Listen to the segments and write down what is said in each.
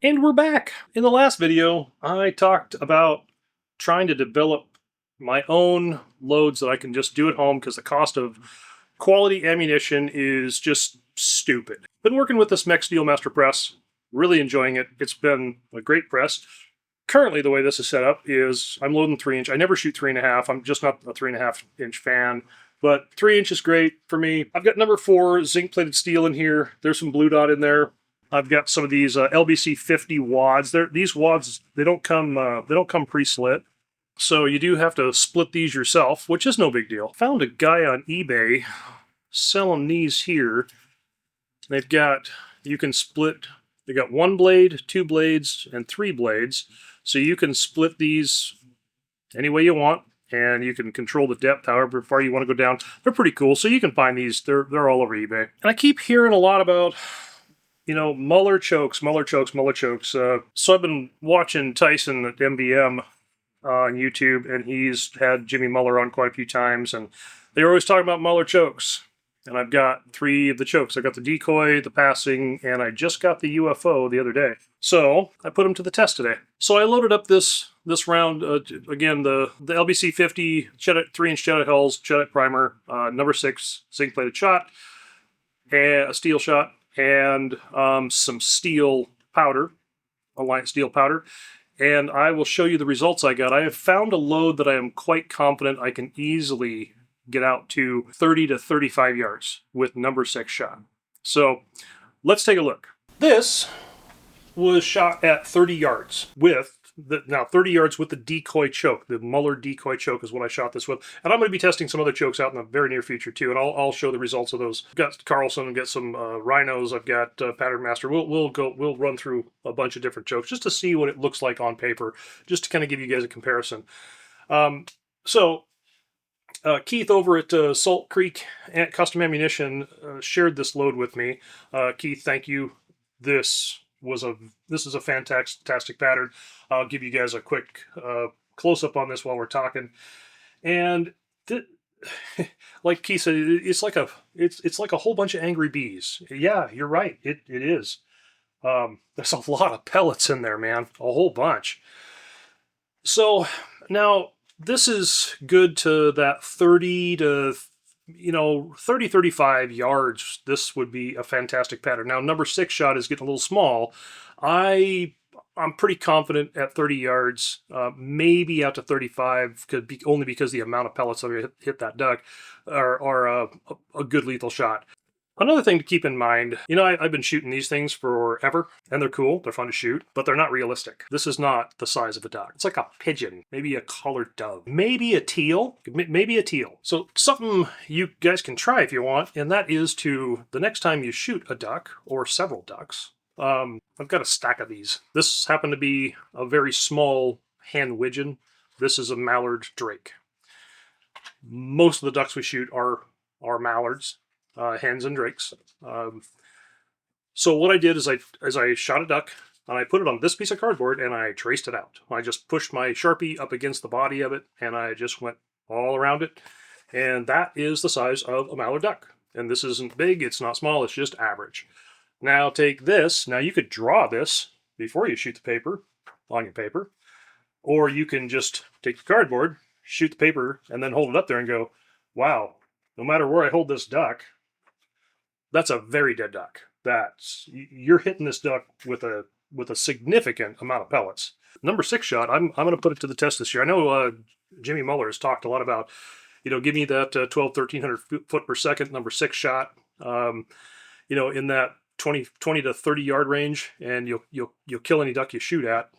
And we're back. In the last video, I talked about trying to develop my own loads that I can just do at home because the cost of quality ammunition is just stupid. Been working with this MEC Steelmaster press, really enjoying it. It's been a great press. Currently, the way this is set up is I'm loading 3-inch. I never shoot 3.5. I'm just not a 3.5-inch fan. But 3-inch is great for me. I've got number 4 zinc-plated steel in here. There's some blue dot in there. I've got some of these LBC 50 wads. These wads, they don't come pre-slit. So you do have to split these yourself, which is no big deal. Found a guy on eBay selling these here. They've got, you can split, they got 1 blade, 2 blades, and 3 blades. So you can split these any way you want, and you can control the depth however far you want to go down. They're pretty cool, so you can find these. They're all over eBay. And I keep hearing a lot about, you know, Muller Chokes, Muller Chokes, Muller Chokes. So I've been watching Tyson at MBM on YouTube, and he's had Jimmy Muller on quite a few times, and they're always talking about Muller Chokes. And I've got 3 of the chokes. I got the decoy, the passing, and I just got the UFO the other day. So I put them to the test today. So I loaded up this round, again, the LBC 50 3-inch Cheddite hulls, Cheddite primer, number 6 zinc-plated shot, and a steel shot, and some steel powder, Alliance steel powder. And I will show you the results I got. I have found a load that I am quite confident I can easily get out to 30 to 35 yards with number 6 shot. So let's take a look. This was shot at 30 yards with now 30 yards with the decoy choke. The Muller decoy choke is what I shot this with. And I'm going to be testing some other chokes out in the very near future too, and I'll show the results of those. I've got Carlson, I've got some Rhinos, I've got Pattern Master. We'll run through a bunch of different chokes just to see what it looks like on paper, just to kind of give you guys a comparison. Keith over at Salt Creek Custom Ammunition shared this load with me. Keith, thank you. This is a fantastic pattern. I'll give you guys a quick close-up on this while we're talking. And like Keith said, it's like a whole bunch of angry bees. Yeah, you're right. It is. There's a lot of pellets in there, man. A whole bunch. So now, this is good to that 30 to, 35 yards. This would be a fantastic pattern. Now, number 6 shot is getting a little small. I'm pretty confident at 30 yards, maybe out to 35, could be only because the amount of pellets that hit that duck are a good lethal shot. Another thing to keep in mind, I've been shooting these things forever, and they're cool, they're fun to shoot, but they're not realistic. This is not the size of a duck. It's like a pigeon, maybe a collared dove, maybe a teal. So something you guys can try if you want, and that is to, the next time you shoot a duck, or several ducks, I've got a stack of these. This happened to be a very small hand widgeon. This is a mallard drake. Most of the ducks we shoot are mallards. Hens and drakes. So what I did is I shot a duck, and I put it on this piece of cardboard, and I traced it out. I just pushed my Sharpie up against the body of it, and I just went all around it. And that is the size of a mallard duck. And this isn't big, it's not small, it's just average. Now take this. Now you could draw this before you shoot the paper on your paper, or you can just take your cardboard, shoot the paper, and then hold it up there and go, wow, no matter where I hold this duck, that's a very dead duck. You're hitting this duck with a significant amount of pellets. Number 6 shot, I'm going to put it to the test this year. I know Jimmy Muller has talked a lot about, give me that 1,1300 foot per second number 6 shot, in that 20 to 30 yard range, and you'll kill any duck you shoot at.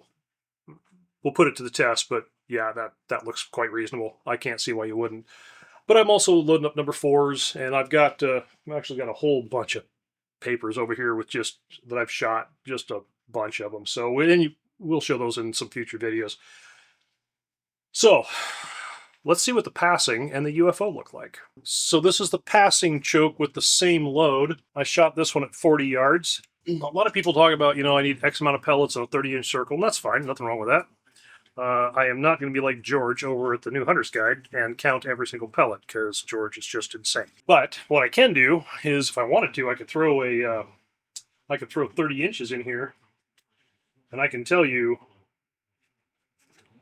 We'll put it to the test, but yeah, that looks quite reasonable. I can't see why you wouldn't. But I'm also loading up number 4s, and I've actually got a whole bunch of papers over here with that I've shot, just a bunch of them. So we'll show those in some future videos. So let's see what the passing and the UFO look like. So this is the passing choke with the same load. I shot this one at 40 yards. A lot of people talk about, I need X amount of pellets on a 30-inch circle, and that's fine. Nothing wrong with that. I am not going to be like George over at the New Hunter's Guide and count every single pellet, because George is just insane. But what I can do is, if I wanted to, I could throw 30 inches in here And I can tell you,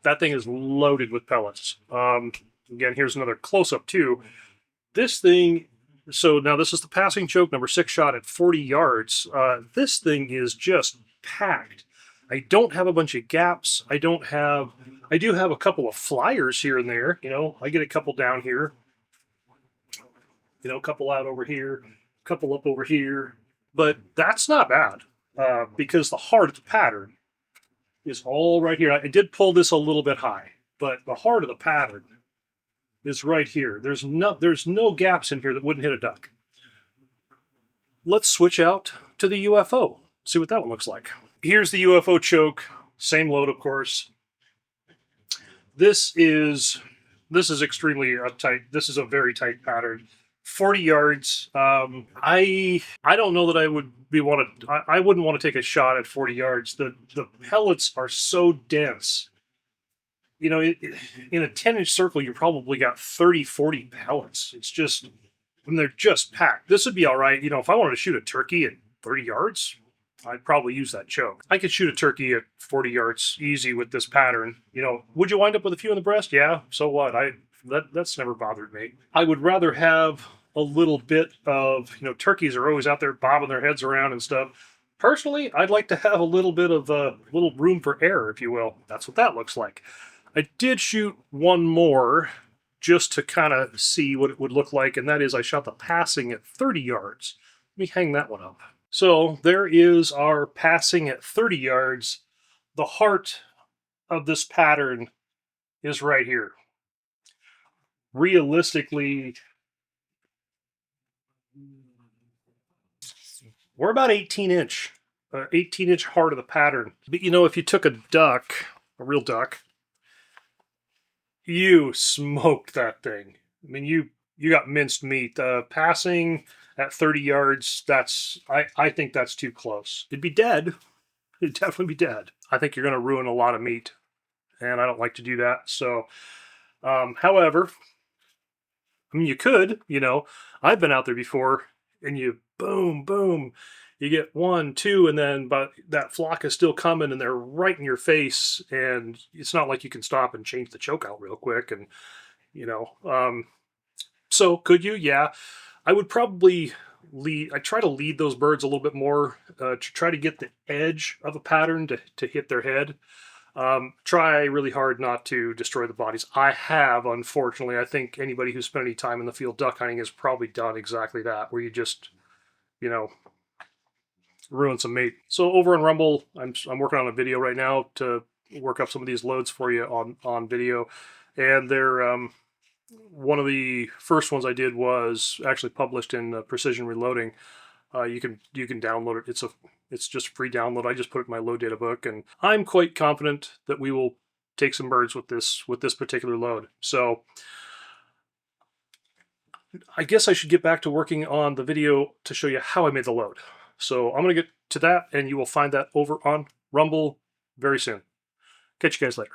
that thing is loaded with pellets. Again, here's another close-up too. This thing, so now this is the passing choke, number 6 shot at 40 yards. This thing is just packed. I don't have a bunch of gaps. I do have a couple of flyers here and there. You know, I get a couple down here. You know, a couple out over here, a couple up over here. But that's not bad because the heart of the pattern is all right here. I did pull this a little bit high, but the heart of the pattern is right here. There's no gaps in here that wouldn't hit a duck. Let's switch out to the UFO. See what that one looks like. Here's the UFO choke. Same load, of course. This is extremely tight. This is a very tight pattern. 40 yards. I don't know that I would I wouldn't want to take a shot at 40 yards. The pellets are so dense. You know, in a 10-inch circle, you probably got 30, 40 pellets. It's just, when they're just packed. This would be all right. You know, if I wanted to shoot a turkey at 30 yards, I'd probably use that choke. I could shoot a turkey at 40 yards easy with this pattern. You know, would you wind up with a few in the breast? Yeah, so what? That's never bothered me. I would rather have a little bit of, you know, turkeys are always out there bobbing their heads around and stuff. Personally, I'd like to have a little bit of a little room for error, if you will. That's what that looks like. I did shoot one more just to kind of see what it would look like, and that is I shot the passing at 30 yards. Let me hang that one up. So there is our passing at 30 yards. The heart of this pattern is right here. Realistically, we're about 18-inch heart of the pattern. But you know, if you took a duck, a real duck, you smoked that thing. I mean, you got minced meat. Passing at 30 yards, I think that's too close. It'd be dead. It'd definitely be dead. I think you're going to ruin a lot of meat, and I don't like to do that. So, however, I mean, you could, you know, I've been out there before, and you boom, boom, you get 1, 2, and then but that flock is still coming, and they're right in your face, and it's not like you can stop and change the choke out real quick, and you know, so could you? Yeah, I would probably I try to lead those birds a little bit more to try to get the edge of a pattern to hit their head. Try really hard not to destroy the bodies. I have, unfortunately. I think anybody who's spent any time in the field duck hunting has probably done exactly that, where you just, you know, ruin some meat. So over on Rumble, I'm working on a video right now to work up some of these loads for you on video, and they're one of the first ones I did was actually published in Precision Reloading. You can download it. It's just a free download. I just put it in my load data book, and I'm quite confident that we will take some birds with this particular load. So I guess I should get back to working on the video to show you how I made the load. So I'm going to get to that, and you will find that over on Rumble very soon. Catch you guys later.